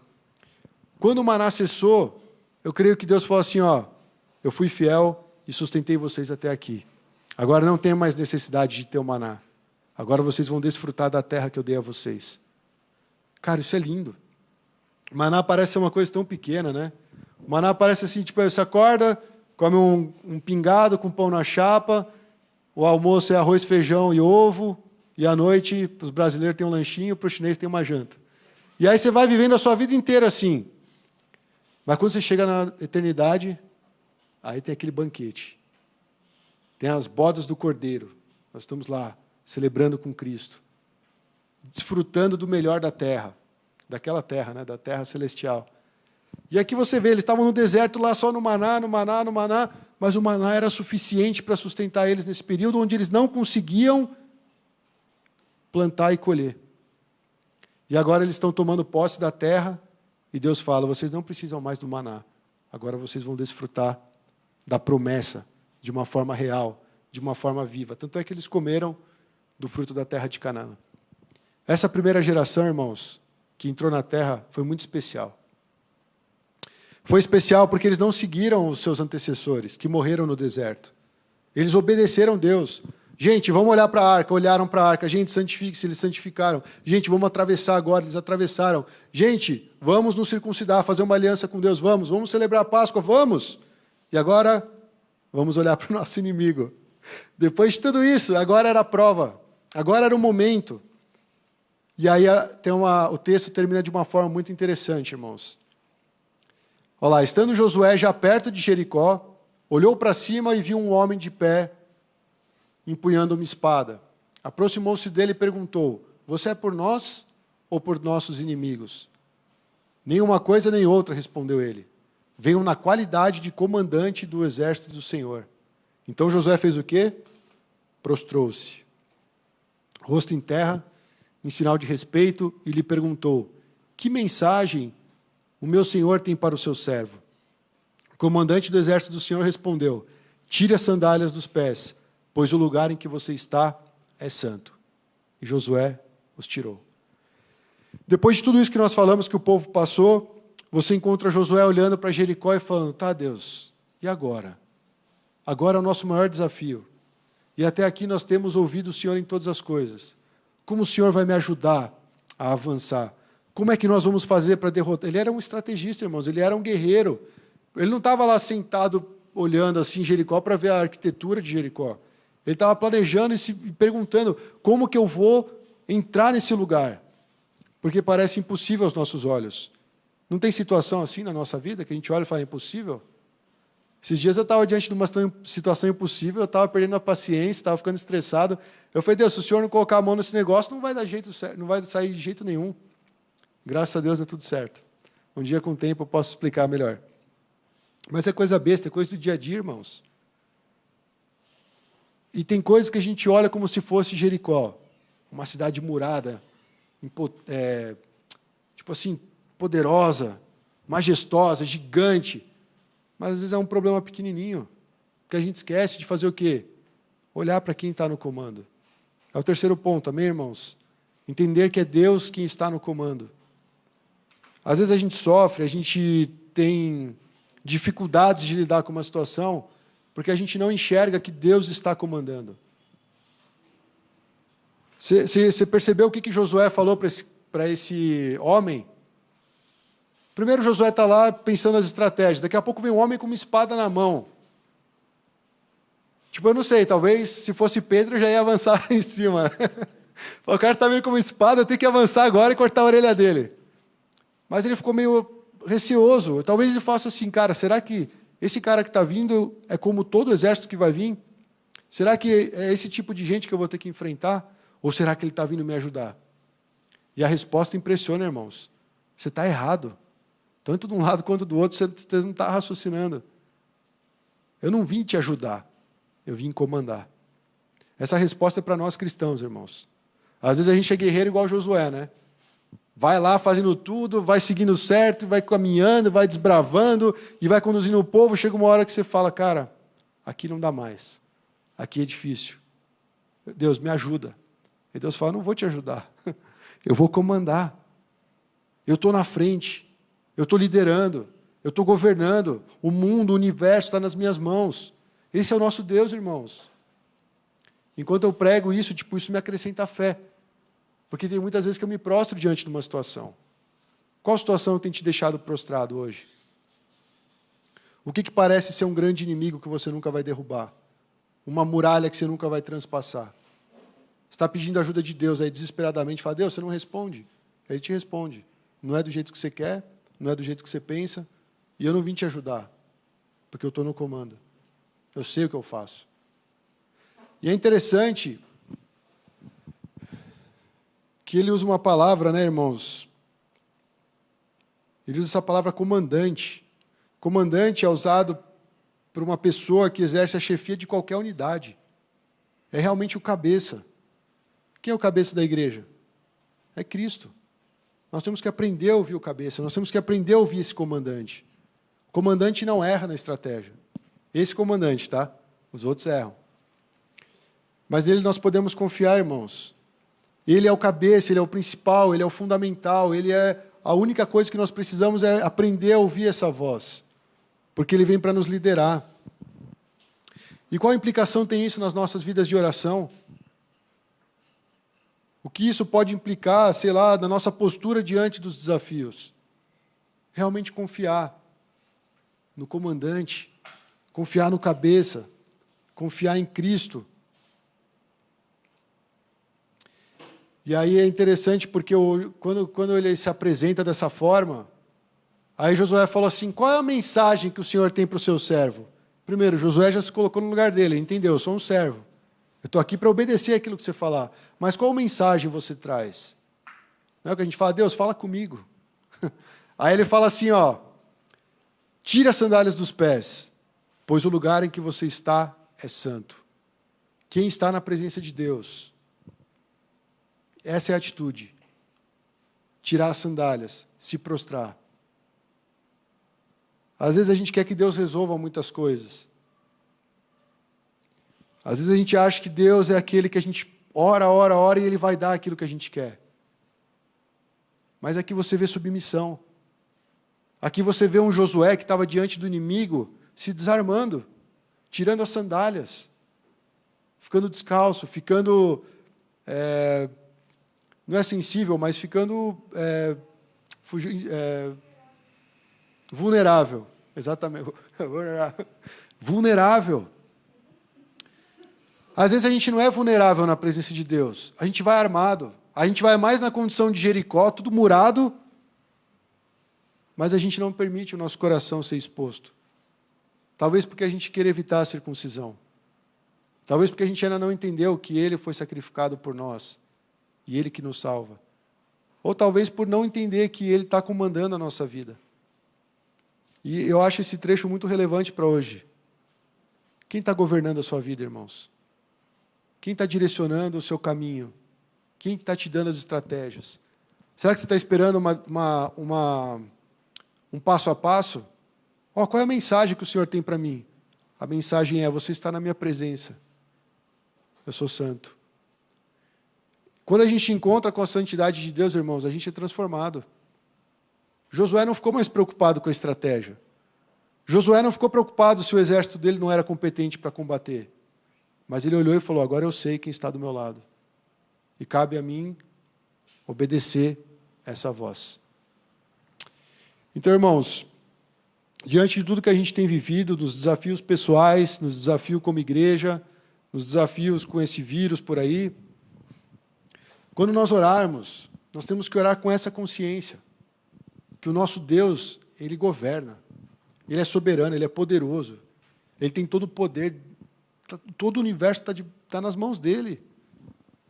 Quando o maná cessou, eu creio que Deus falou assim, eu fui fiel e sustentei vocês até aqui. Agora não tenho mais necessidade de ter o maná. Agora vocês vão desfrutar da terra que eu dei a vocês. Cara, isso é lindo. O maná parece ser uma coisa tão pequena, né? O maná parece assim, tipo, você acorda, come um pingado com pão na chapa, o almoço é arroz, feijão e ovo, e à noite, para os brasileiros tem um lanchinho, para os chineses tem uma janta. E aí você vai vivendo a sua vida inteira assim. Mas quando você chega na eternidade, aí tem aquele banquete. Tem as bodas do Cordeiro. Nós estamos lá, celebrando com Cristo. Desfrutando do melhor da terra. Daquela terra, né? Da terra celestial. E aqui você vê, eles estavam no deserto lá só no maná, mas o maná era suficiente para sustentar eles nesse período onde eles não conseguiam plantar e colher. E agora eles estão tomando posse da terra, e Deus fala, vocês não precisam mais do maná, agora vocês vão desfrutar da promessa, de uma forma real, de uma forma viva. Tanto é que eles comeram do fruto da terra de Canaã. Essa primeira geração, irmãos, que entrou na terra, foi muito especial. Foi especial porque eles não seguiram os seus antecessores, que morreram no deserto. Eles obedeceram Deus. Gente, vamos olhar para a arca, olharam para a arca. Gente, santifique-se, eles santificaram. Gente, vamos atravessar agora, eles atravessaram. Gente, vamos nos circuncidar, fazer uma aliança com Deus, vamos celebrar a Páscoa, vamos. E agora, vamos olhar para o nosso inimigo. Depois de tudo isso, agora era a prova, agora era o momento. E aí o texto termina de uma forma muito interessante, irmãos. Olha lá, estando Josué já perto de Jericó, olhou para cima e viu um homem de pé, empunhando uma espada. Aproximou-se dele e perguntou, você é por nós ou por nossos inimigos? Nenhuma coisa nem outra, respondeu ele. Venho na qualidade de comandante do exército do Senhor. Então Josué fez o quê? Prostrou-se, rosto em terra, em sinal de respeito, e lhe perguntou, que mensagem o meu senhor tem para o seu servo? O comandante do exército do Senhor respondeu, tire as sandálias dos pés, pois o lugar em que você está é santo. E Josué os tirou. Depois de tudo isso que nós falamos, que o povo passou, você encontra Josué olhando para Jericó e falando, tá, Deus, e agora? Agora é o nosso maior desafio. E até aqui nós temos ouvido o Senhor em todas as coisas. Como o Senhor vai me ajudar a avançar? Como é que nós vamos fazer para derrotar? Ele era um estrategista, irmãos, ele era um guerreiro. Ele não estava lá sentado olhando assim Jericó para ver a arquitetura de Jericó. Ele estava planejando e se perguntando, como que eu vou entrar nesse lugar? Porque parece impossível aos nossos olhos. Não tem situação assim na nossa vida que a gente olha e fala, é impossível? Esses dias eu estava diante de uma situação impossível, eu estava perdendo a paciência, estava ficando estressado. Eu falei, Deus, se o Senhor não colocar a mão nesse negócio, não vai dar jeito, não vai sair de jeito nenhum. Graças a Deus deu tudo certo. Um dia, com o tempo, eu posso explicar melhor. Mas é coisa besta, é coisa do dia a dia, irmãos. E tem coisas que a gente olha como se fosse Jericó, uma cidade murada, tipo assim, poderosa, majestosa, gigante. Mas às vezes é um problema pequenininho, porque a gente esquece de fazer o quê? Olhar para quem está no comando. É o terceiro ponto, amém, irmãos? Entender que é Deus quem está no comando. Às vezes a gente sofre, a gente tem dificuldades de lidar com uma situação, porque a gente não enxerga que Deus está comandando. Você percebeu o que Josué falou para esse homem? Primeiro Josué está lá pensando nas estratégias, daqui a pouco vem um homem com uma espada na mão. Tipo, eu não sei, talvez se fosse Pedro eu já ia avançar em cima. O cara está vindo com uma espada, eu tenho que avançar agora e cortar a orelha dele. Mas ele ficou meio receoso. Talvez ele faça assim, cara, será que esse cara que está vindo é como todo o exército que vai vir? Será que é esse tipo de gente que eu vou ter que enfrentar? Ou será que ele está vindo me ajudar? E a resposta impressiona, irmãos. Você está errado. Tanto de um lado quanto do outro, você não está raciocinando. Eu não vim te ajudar, eu vim comandar. Essa resposta é para nós cristãos, irmãos. Às vezes a gente é guerreiro igual Josué, né? Vai lá fazendo tudo, vai seguindo certo, vai caminhando, vai desbravando e vai conduzindo o povo. Chega uma hora que você fala, cara, aqui não dá mais. Aqui é difícil. Deus, me ajuda. E Deus fala, não vou te ajudar. Eu vou comandar. Eu estou na frente. Eu estou liderando. Eu estou governando. O mundo, o universo está nas minhas mãos. Esse é o nosso Deus, irmãos. Enquanto eu prego isso, isso me acrescenta fé. Porque tem muitas vezes que eu me prostro diante de uma situação. Qual situação tem te deixado prostrado hoje? O que parece ser um grande inimigo que você nunca vai derrubar? Uma muralha que você nunca vai transpassar? Você está pedindo ajuda de Deus aí desesperadamente, fala, Deus, você não responde. Aí Ele te responde. Não é do jeito que você quer, não é do jeito que você pensa, e eu não vim te ajudar, porque eu estou no comando. Eu sei o que eu faço. E é interessante que ele usa uma palavra, né, irmãos? Ele usa essa palavra comandante. Comandante é usado por uma pessoa que exerce a chefia de qualquer unidade. É realmente o cabeça. Quem é o cabeça da igreja? É Cristo. Nós temos que aprender a ouvir o cabeça, nós temos que aprender a ouvir esse comandante. O comandante não erra na estratégia. Esse comandante, tá? Os outros erram. Mas nele nós podemos confiar, irmãos. Ele é o cabeça, ele é o principal, ele é o fundamental, ele é a única coisa que nós precisamos é aprender a ouvir essa voz, porque ele vem para nos liderar. E qual implicação tem isso nas nossas vidas de oração? O que isso pode implicar, sei lá, na nossa postura diante dos desafios? Realmente confiar no comandante, confiar no cabeça, confiar em Cristo. E aí é interessante porque quando ele se apresenta dessa forma, aí Josué falou assim, qual é a mensagem que o Senhor tem para o seu servo? Primeiro, Josué já se colocou no lugar dele, entendeu? Eu sou um servo. Eu estou aqui para obedecer aquilo que você falar. Mas qual mensagem você traz? Não é o que a gente fala, Deus, fala comigo. Aí ele fala assim, ó, tira as sandálias dos pés, pois o lugar em que você está é santo. Quem está na presença de Deus? Essa é a atitude. Tirar as sandálias, se prostrar. Às vezes a gente quer que Deus resolva muitas coisas. Às vezes a gente acha que Deus é aquele que a gente ora, ora, ora e Ele vai dar aquilo que a gente quer. Mas aqui você vê submissão. Aqui você vê um Josué que estava diante do inimigo, se desarmando, tirando as sandálias, ficando descalço, ficando, não é sensível, mas ficando vulnerável. Exatamente, vulnerável. Às vezes a gente não é vulnerável na presença de Deus, a gente vai armado, a gente vai mais na condição de Jericó, tudo murado, mas a gente não permite o nosso coração ser exposto. Talvez porque a gente queira evitar a circuncisão. Talvez porque a gente ainda não entendeu que Ele foi sacrificado por nós, e Ele que nos salva. Ou talvez por não entender que Ele está comandando a nossa vida. E eu acho esse trecho muito relevante para hoje. Quem está governando a sua vida, irmãos? Quem está direcionando o seu caminho? Quem está te dando as estratégias? Será que você está esperando um passo a passo? Qual é a mensagem que o Senhor tem para mim? A mensagem é: você está na minha presença. Eu sou santo. Quando a gente encontra com a santidade de Deus, irmãos, a gente é transformado. Josué não ficou mais preocupado com a estratégia. Josué não ficou preocupado se o exército dele não era competente para combater. Mas ele olhou e falou: agora eu sei quem está do meu lado. E cabe a mim obedecer essa voz. Então, irmãos, diante de tudo que a gente tem vivido, dos desafios pessoais, nos desafios como igreja, nos desafios com esse vírus por aí, quando nós orarmos, nós temos que orar com essa consciência, que o nosso Deus, Ele governa, Ele é soberano, Ele é poderoso, Ele tem todo o poder, todo o universo está nas mãos dEle.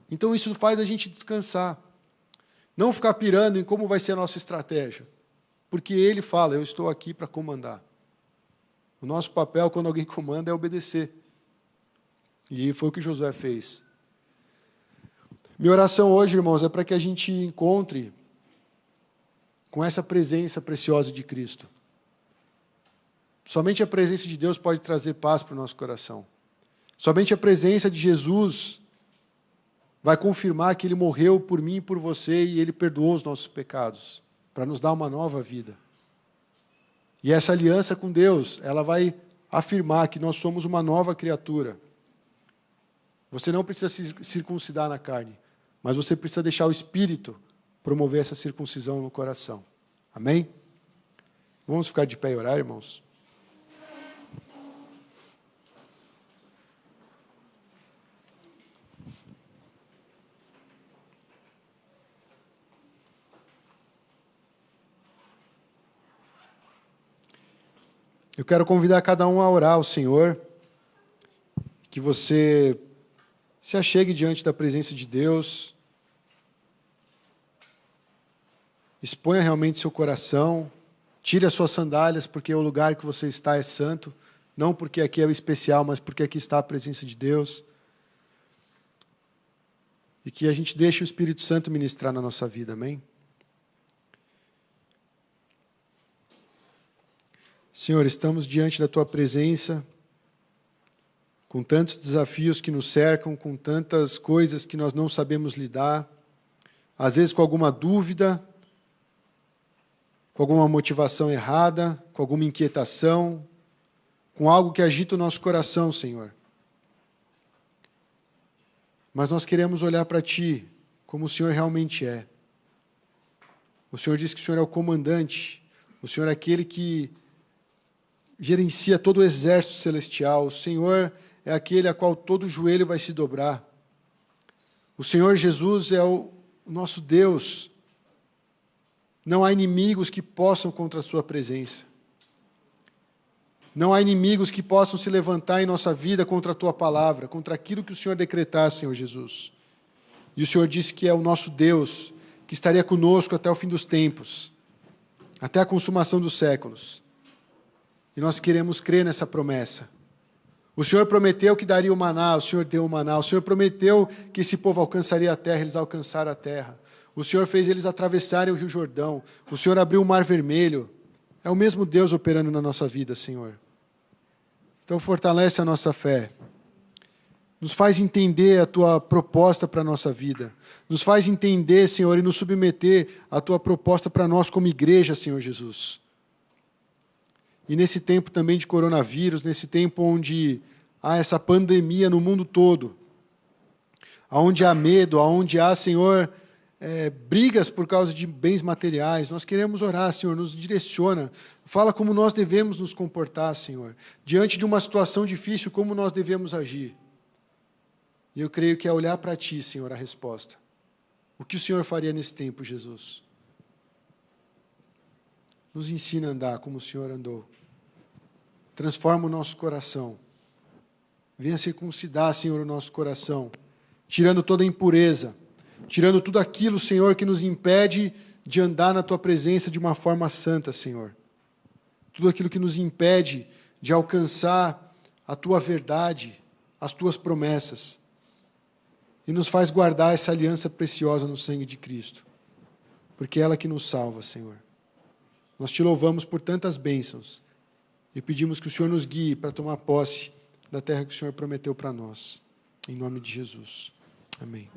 Então isso faz a gente descansar, não ficar pirando em como vai ser a nossa estratégia, porque Ele fala: eu estou aqui para comandar. O nosso papel, quando alguém comanda, é obedecer. E foi o que Josué fez. Minha oração hoje, irmãos, é para que a gente encontre com essa presença preciosa de Cristo. Somente a presença de Deus pode trazer paz para o nosso coração. Somente a presença de Jesus vai confirmar que Ele morreu por mim e por você e Ele perdoou os nossos pecados, para nos dar uma nova vida. E essa aliança com Deus, ela vai afirmar que nós somos uma nova criatura. Você não precisa se circuncidar na carne, mas você precisa deixar o Espírito promover essa circuncisão no coração. Amém? Vamos ficar de pé e orar, irmãos? Eu quero convidar cada um a orar ao Senhor, que você se achegue diante da presença de Deus, exponha realmente seu coração, tire as suas sandálias, porque o lugar que você está é santo, não porque aqui é especial, mas porque aqui está a presença de Deus. E que a gente deixe o Espírito Santo ministrar na nossa vida, amém? Senhor, estamos diante da Tua presença, com tantos desafios que nos cercam, com tantas coisas que nós não sabemos lidar, às vezes com alguma dúvida, com alguma motivação errada, com alguma inquietação, com algo que agita o nosso coração, Senhor. Mas nós queremos olhar para Ti como o Senhor realmente é. O Senhor diz que o Senhor é o comandante, o Senhor é aquele que gerencia todo o exército celestial, o Senhor é aquele a qual todo joelho vai se dobrar. O Senhor Jesus é o nosso Deus. Não há inimigos que possam contra a sua presença. Não há inimigos que possam se levantar em nossa vida contra a Tua palavra, contra aquilo que o Senhor decretar, Senhor Jesus. E o Senhor disse que é o nosso Deus, que estaria conosco até o fim dos tempos, até a consumação dos séculos. E nós queremos crer nessa promessa. O Senhor prometeu que daria o maná, o Senhor deu o maná. O Senhor prometeu que esse povo alcançaria a terra, eles alcançaram a terra. O Senhor fez eles atravessarem o Rio Jordão. O Senhor abriu o Mar Vermelho. É o mesmo Deus operando na nossa vida, Senhor. Então fortalece a nossa fé. Nos faz entender a Tua proposta para a nossa vida. Nos faz entender, Senhor, e nos submeter à Tua proposta para nós como igreja, Senhor Jesus. E nesse tempo também de coronavírus, nesse tempo onde há essa pandemia no mundo todo, onde há medo, onde há, Senhor, brigas por causa de bens materiais, nós queremos orar, Senhor, nos direciona. Fala como nós devemos nos comportar, Senhor. Diante de uma situação difícil, como nós devemos agir. E eu creio que é olhar para Ti, Senhor, a resposta. O que o Senhor faria nesse tempo, Jesus? Nos ensina a andar como o Senhor andou. Transforma o nosso coração. Venha circuncidar, Senhor, o nosso coração. Tirando toda a impureza. Tirando tudo aquilo, Senhor, que nos impede de andar na Tua presença de uma forma santa, Senhor. Tudo aquilo que nos impede de alcançar a Tua verdade, as Tuas promessas. E nos faz guardar essa aliança preciosa no sangue de Cristo. Porque é ela que nos salva, Senhor. Nós Te louvamos por tantas bênçãos. E pedimos que o Senhor nos guie para tomar posse da terra que o Senhor prometeu para nós. Em nome de Jesus. Amém.